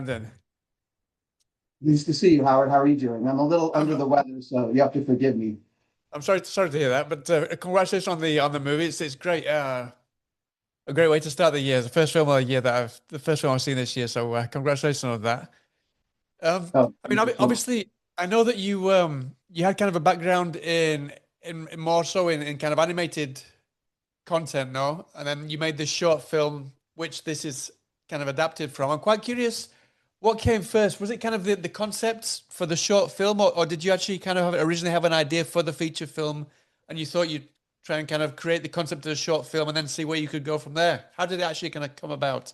Brandon. Nice to see you, Howard. How are you doing? I'm a little I'm under the weather, so you have to forgive me. I'm sorry to hear that, but congratulations on the movie. It's great. A great way to start the year. It's the first film of the year the first film I've seen this year. So congratulations on that. Oh, I mean, thank you so much. obviously, I know that you had kind of a background in more so in kind of animated content, no? And then you made this short film, which this is kind of adapted from. I'm quite curious, what came first? Was it kind of the concept for the short film, or did you actually kind of originally have an idea for the feature film and you thought you'd try and kind of create the concept of the short film and then see where you could go from there? How did it actually kind of come about?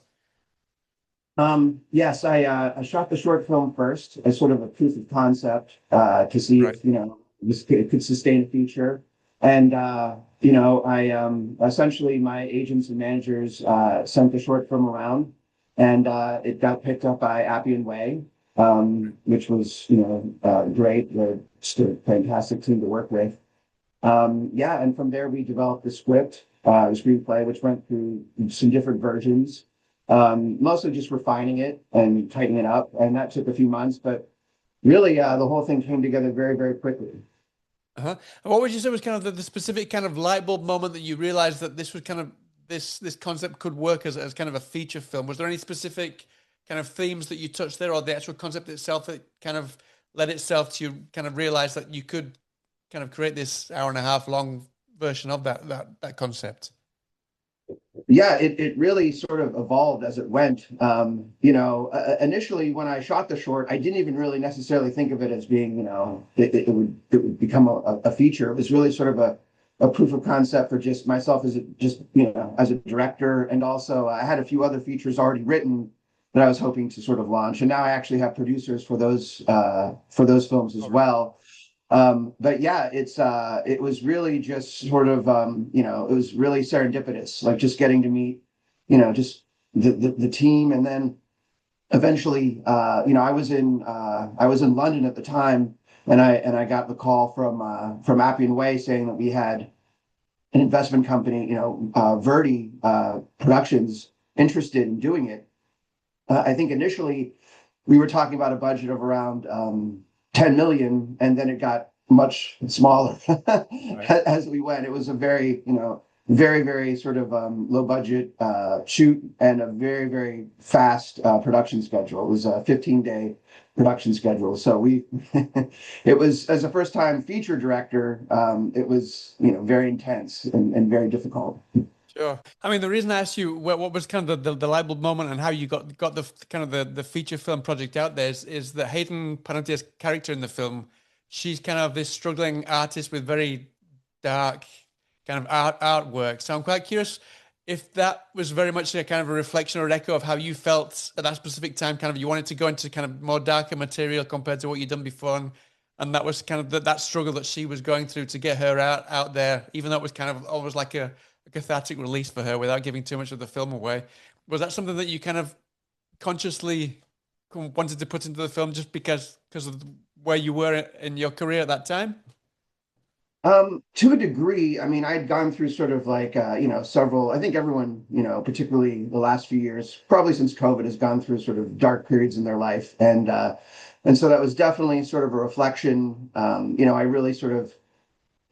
Yes, I shot the short film first as sort of a proof of concept to see Right. if it could sustain a feature. And I essentially my agents and managers sent the short film around, and it got picked up by Appian Way, which was great. They're just a fantastic team to work with. Yeah, and from there we developed the script, the screenplay, which went through some different versions, mostly just refining it and tightening it up, and that took a few months. But really, the whole thing came together very, very quickly. Uh-huh. And what would you say was kind of the specific kind of light bulb moment that you realized that this was kind of this concept could work as kind of a feature film? Was there any specific kind of themes that you touched there, or the actual concept itself that kind of led itself to you kind of realize that you could kind of create this hour and a half long version of that concept? Yeah, it really sort of evolved as it went. Initially when I shot the short, I didn't even really necessarily think of it as being, it would become a feature. It was really sort of a proof of concept for just myself as a director, and also I had a few other features already written that I was hoping to sort of launch, and now I actually have producers for those films as Oh, really? well. But yeah, it was really just sort of it was really serendipitous, like just getting to meet, just the team. And then eventually I was in London at the time, and I got the call from Appian Way saying that we had an investment company, Verdi Productions, interested in doing it. I think initially we were talking about a budget of around 10 million, and then it got much smaller Right. as we went. It was a very, very, very sort of low budget shoot, and a very, very fast production schedule. It was a 15-day production schedule. So it was, as a first time feature director, it was, very intense and very difficult. Sure. I mean, the reason I asked you what was kind of the light bulb moment and how you got the kind of the feature film project out there is that Hayden Panettiere's character in the film, she's kind of this struggling artist with very dark kind of artwork. So I'm quite curious if that was very much a kind of a reflection or an echo of how you felt at that specific time. Kind of you wanted to go into kind of more darker material compared to what you'd done before, and that was kind of that struggle that she was going through to get her out there, even though it was kind of almost like a cathartic release for her without giving too much of the film away. Was that something that you kind of consciously wanted to put into the film just because of where you were in your career at that time? To a degree, I mean, I'd gone through sort of like, several, I think everyone, particularly the last few years, probably since COVID, has gone through sort of dark periods in their life. And so that was definitely sort of a reflection. I really sort of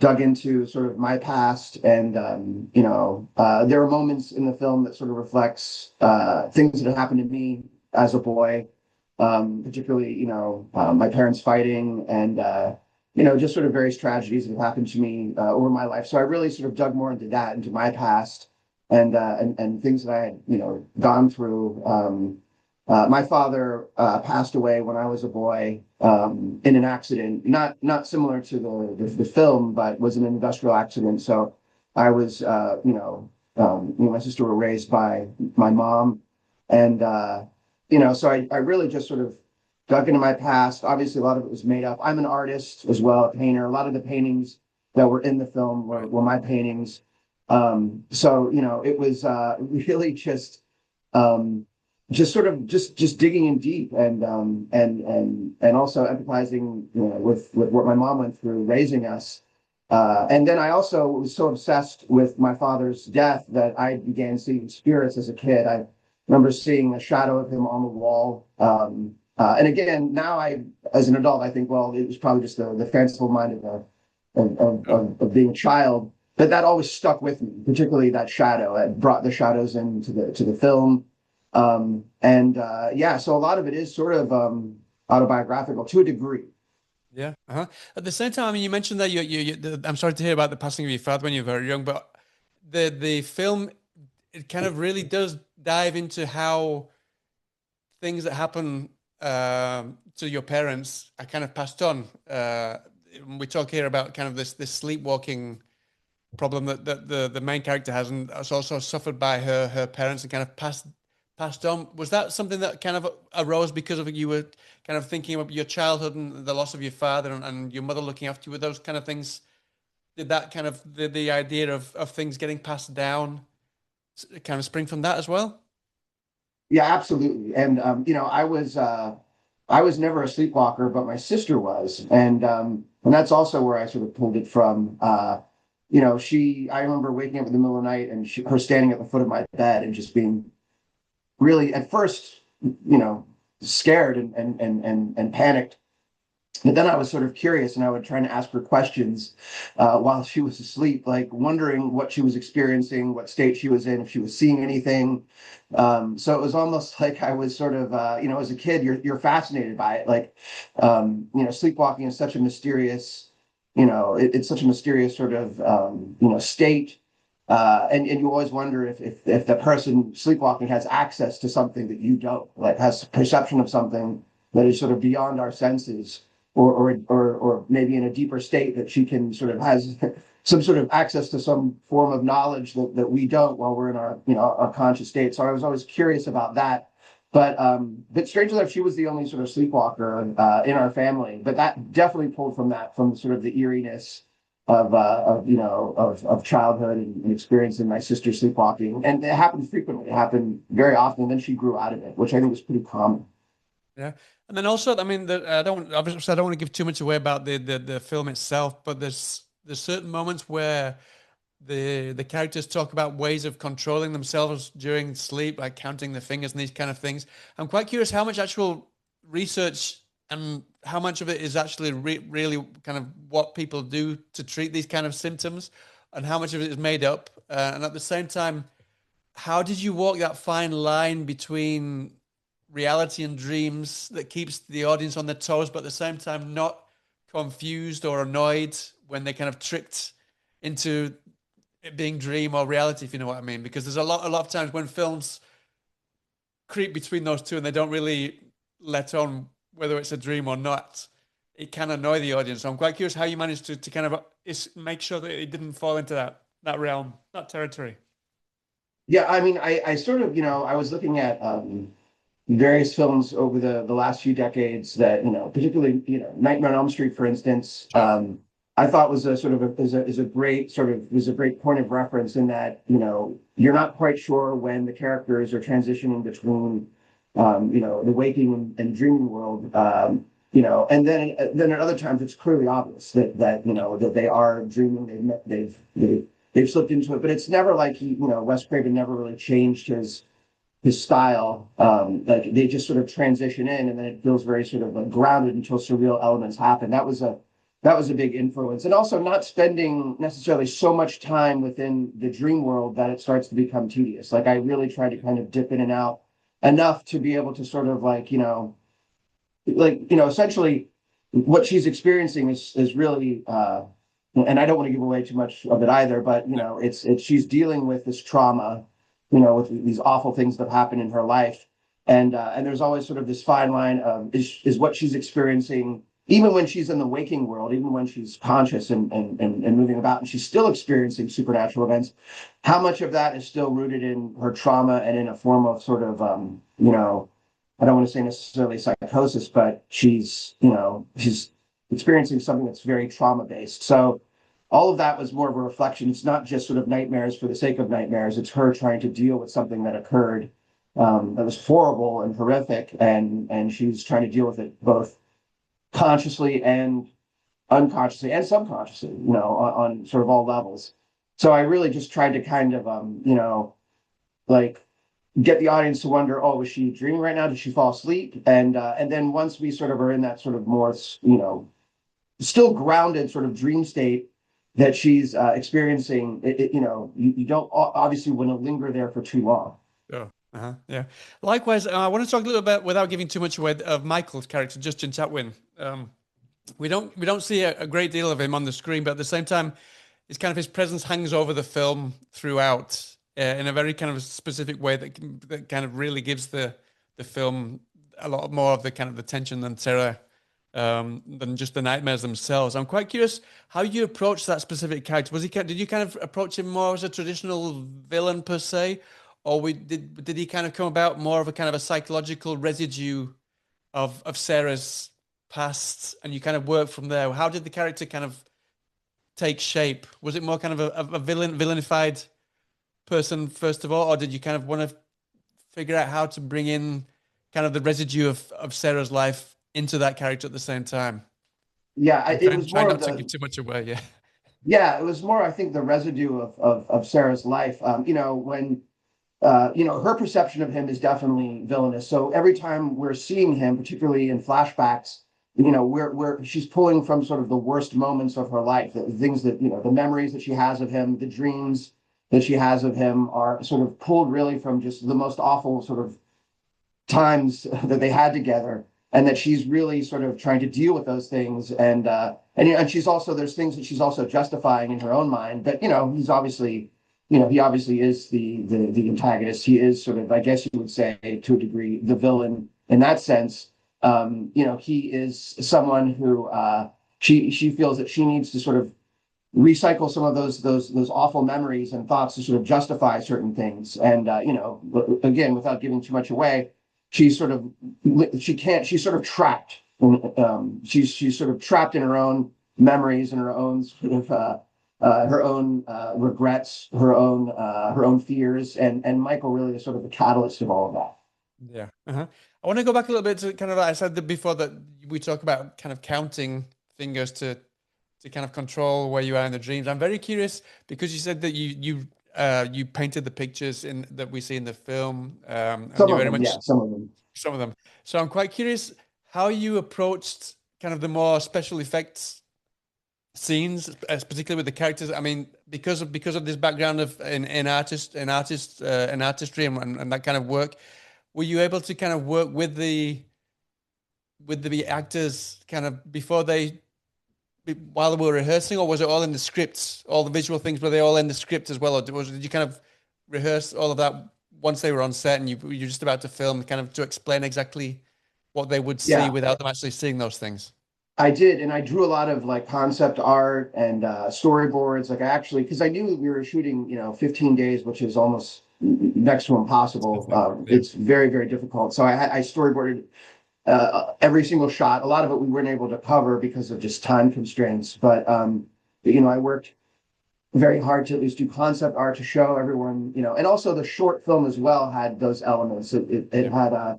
dug into sort of my past, and, there are moments in the film that sort of reflects things that have happened to me as a boy, particularly, my parents fighting, and, just sort of various tragedies that have happened to me over my life. So I really sort of dug more into that, into my past, and things that I had, gone through. My father passed away when I was a boy in an accident, not similar to the film, but was an industrial accident. So I was, me and my sister were raised by my mom, and so I really just sort of dug into my past. Obviously, a lot of it was made up. I'm an artist as well, a painter. A lot of the paintings that were in the film Right. were my paintings. So it was really um, just sort of just digging in deep, and also empathizing, with what my mom went through raising us. And then I also was so obsessed with my father's death that I began seeing spirits as a kid. remember seeing a shadow of him on the wall. And again, now as an adult, I think, well, it was probably just the fanciful mind of being a child. But that always stuck with me, particularly that shadow. It brought the shadows into the film. Yeah, so a lot of it is sort of autobiographical to a degree. Yeah. Uh-huh. At the same time, I mean, you mentioned that I'm sorry to hear about the passing of your father when you were very young, but the film, it kind of really does dive into how things that happen to your parents are kind of passed on. We talk here about kind of this sleepwalking problem that the main character has, and it's also suffered by her parents and kind of passed on. Was that something that kind of arose because of you were kind of thinking about your childhood and the loss of your father and your mother looking after you with those kind of things? Did that kind of the idea of things getting passed down kind of spring from that as well? Yeah, absolutely. And I was never a sleepwalker, but my sister was, and that's also where I sort of pulled it from. I remember waking up in the middle of the night and her standing at the foot of my bed and just being really at first, scared and panicked. But then I was sort of curious and I would try to ask her questions while she was asleep, like wondering what she was experiencing, what state she was in, if she was seeing anything. So it was almost like I was sort of, as a kid, you're fascinated by it. Like, sleepwalking is such a mysterious, it's such a mysterious sort of, state. And you always wonder if the person sleepwalking has access to something that you don't, like has perception of something that is sort of beyond our senses, or maybe in a deeper state that she can sort of has some sort of access to some form of knowledge that we don't while we're in our conscious state. So I was always curious about that. But strangely enough, she was the only sort of sleepwalker in our family. But that definitely pulled from sort of the eeriness of childhood and experiencing my sister sleepwalking, and it happened frequently. It happened very often. And then she grew out of it, which I think was pretty common. Yeah, and then also, I mean, I don't obviously I don't want to give too much away about the film itself, but there's certain moments where the characters talk about ways of controlling themselves during sleep, like counting their fingers and these kind of things. I'm quite curious how much actual research and how much of it is actually really kind of what people do to treat these kind of symptoms, and how much of it is made up. And at the same time, how did you walk that fine line between reality and dreams that keeps the audience on their toes, but at the same time not confused or annoyed when they kind of tricked into it being dream or reality, if you know what I mean? Because there's a lot of times when films creep between those two and they don't really let on whether it's a dream or not, it can annoy the audience. So I'm quite curious how you managed to kind of make sure that it didn't fall into that realm, that territory. Yeah, I mean, I sort of, I was looking at various films over the last few decades that, particularly, Nightmare on Elm Street, for instance, Sure. I thought was a sort of is a great sort of was a great point of reference in that, you're not quite sure when the characters are transitioning between, the waking and dreaming world. And then at other times it's clearly obvious that they are dreaming. They've slipped into it, but it's never like Wes Craven never really changed his style. Like they just sort of transition in, and then it feels very sort of like grounded until surreal elements happen. That was a big influence, and also not spending necessarily so much time within the dream world that it starts to become tedious. Like I really try to kind of dip in and out enough to be able to sort of essentially what she's experiencing is really and I don't want to give away too much of it either, but it's she's dealing with this trauma, with these awful things that happen in her life, and there's always sort of this fine line of is what she's experiencing, even when she's in the waking world, even when she's conscious and moving about, and she's still experiencing supernatural events, how much of that is still rooted in her trauma and in a form of sort of I don't want to say necessarily psychosis, but she's experiencing something that's very trauma based. So all of that was more of a reflection. It's not just sort of nightmares for the sake of nightmares. It's her trying to deal with something that occurred that was horrible and horrific, and she's trying to deal with it both consciously and unconsciously and subconsciously, on sort of all levels. So I really just tried to kind of, like get the audience to wonder, oh, is she dreaming right now? Did she fall asleep? And then once we sort of are in that sort of more, still grounded sort of dream state that she's experiencing, you don't obviously want to linger there for too long. Sure. Yeah. Likewise, I want to talk a little bit without giving too much away of Michael's character, Justin Chatwin. We don't see a great deal of him on the screen, but at the same time, it's kind of his presence hangs over the film throughout in a very kind of specific way that kind of really gives the film a lot more of the kind of the tension and terror than just the nightmares themselves. I'm quite curious how you approach that specific character. Did you kind of approach him more as a traditional villain per se, or did he kind of come about more of a kind of a psychological residue of Sarah's past, and you kind of work from there? How did the character kind of take shape? Was it more kind of a villainified person first of all, or did you kind of want to figure out how to bring in kind of the residue of Sarah's life into that character at the same time? Yeah, I'm it trying, was more trying of not to the give too much away. Yeah. yeah, it was more, I think, the residue of Sarah's life. When her perception of him is definitely villainous. So every time we're seeing him, particularly in flashbacks, we're she's pulling from sort of the worst moments of her life, the things that, the memories that she has of him, the dreams that she has of him are sort of pulled really from just the most awful sort of times that they had together, and that she's really sort of trying to deal with those things, and she's also, there's things that she's also justifying in her own mind. But he's obviously, he obviously is the antagonist. He is sort of, I guess you would say, to a degree, the villain in that sense. He is someone who she feels that she needs to sort of recycle some of those awful memories and thoughts to sort of justify certain things. And again, without giving too much away, she's sort of she's sort of trapped. She's sort of trapped in her own memories and her own sort of her own regrets, her own fears, and Michael really is sort of the catalyst of all of that. Yeah. I want to go back a little bit to kind of, I said that before, that we talk about kind of counting fingers to kind of control where you are in the dreams. I'm very curious because you said that you painted the pictures in that we see in the film, and Some you of very them, much yeah, some of them. some of them. So I'm quite curious how you approached kind of the more special effects scenes, particularly with the characters. I mean, because of this background of in artistry and that kind of work, were you able to kind of work with the actors kind of before while we were rehearsing, or was it all in the scripts? All the visual things, were they all in the script as well, or did you kind of rehearse all of that once they were on set and you're just about to film, kind of to explain exactly what they would see Yeah, without them actually seeing those things? I did, and I drew a lot of like concept art and storyboards. Like I actually, because I knew we were shooting, 15 days, which is almost next to impossible. Yeah. It's very, very difficult. So I storyboarded every single shot. A lot of it we weren't able to cover because of just time constraints. But I worked very hard to at least do concept art to show everyone, and also the short film as well had those elements. It Yeah. had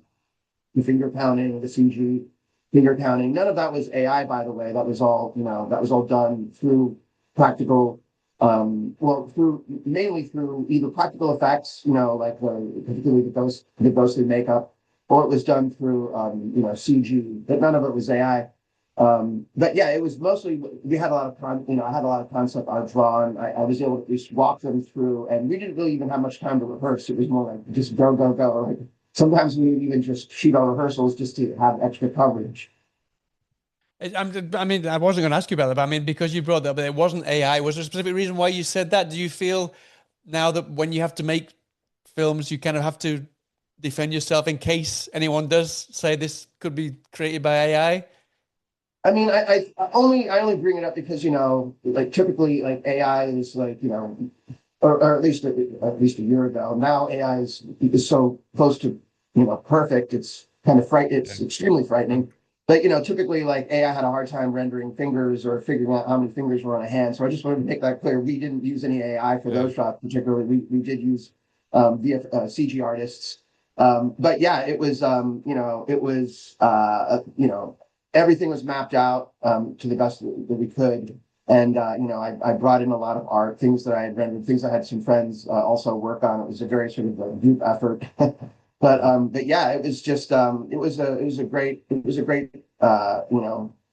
the finger pounding, the CG finger counting. None of that was AI, by the way. That was all, that was all done through practical, through mainly through either practical effects, like particularly the ghostly makeup, or it was done through, CG. But none of it was AI. But yeah, it was mostly, we had a lot of I had a lot of concept art drawn. I was able to at least walk them through, and we didn't really even have much time to rehearse. It was more like just go, go, go. Like sometimes we would even just shoot our rehearsals just to have extra coverage. I mean, I wasn't going to ask you about that, but I mean, because you brought that up, but it wasn't AI. Was there a specific reason why you said that? Do you feel now that when you have to make films, you kind of have to defend yourself in case anyone does say this could be created by AI? I mean, I only bring it up because like typically like AI is like or at least a year ago. Now AI is so close to perfect. It's kind of Yeah. it's extremely frightening. But typically like AI had a hard time rendering fingers or figuring out how many fingers were on a hand. So I just wanted to make that clear. We didn't use any AI for Yeah. those shots particularly. We did use CG artists. But yeah, it was everything was mapped out to the best that we could. And I brought in a lot of art, things that I had rendered, things I had some friends also work on. It was a very sort of a group effort. But yeah, it was just it was a great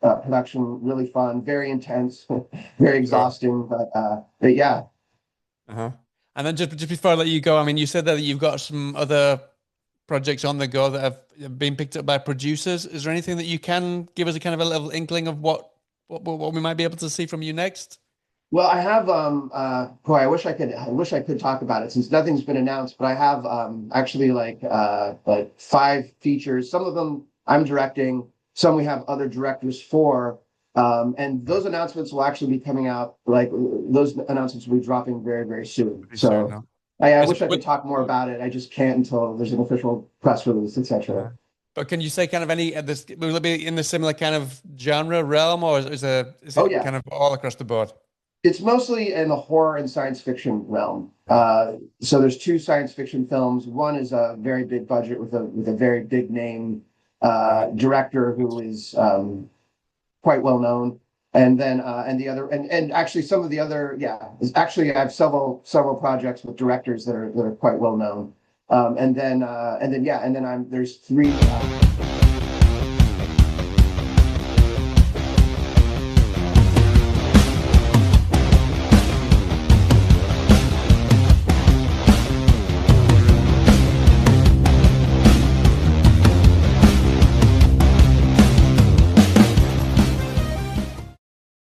production, really fun, very intense, very Sure. exhausting, but yeah. Uh-huh. And then just before I let you go, I mean, you said that you've got some other projects on the go that have been picked up by producers. Is there anything that you can give us a kind of a little inkling of what we might be able to see from you next? Well, I have boy, I wish I could talk about it since nothing's been announced, but I have actually like 5 features. Some of them I'm directing, some we have other directors for. And those announcements will actually be coming out, like those announcements will be dropping very, very soon. Pretty soon, So no? I Is it, wish I could talk more about it. I just can't until there's an official press release, etc. uh, but can you say kind of any this will it be in the similar kind of genre realm, or is Oh it yeah. kind of all across the board? It's mostly in the horror and science fiction realm. Uh, So there's 2 science fiction films. One is a very big budget with a very big name right. director who is quite well known, and then and the other and actually some of the other actually I have several projects with directors that are quite well known, and then yeah, and then there's 3.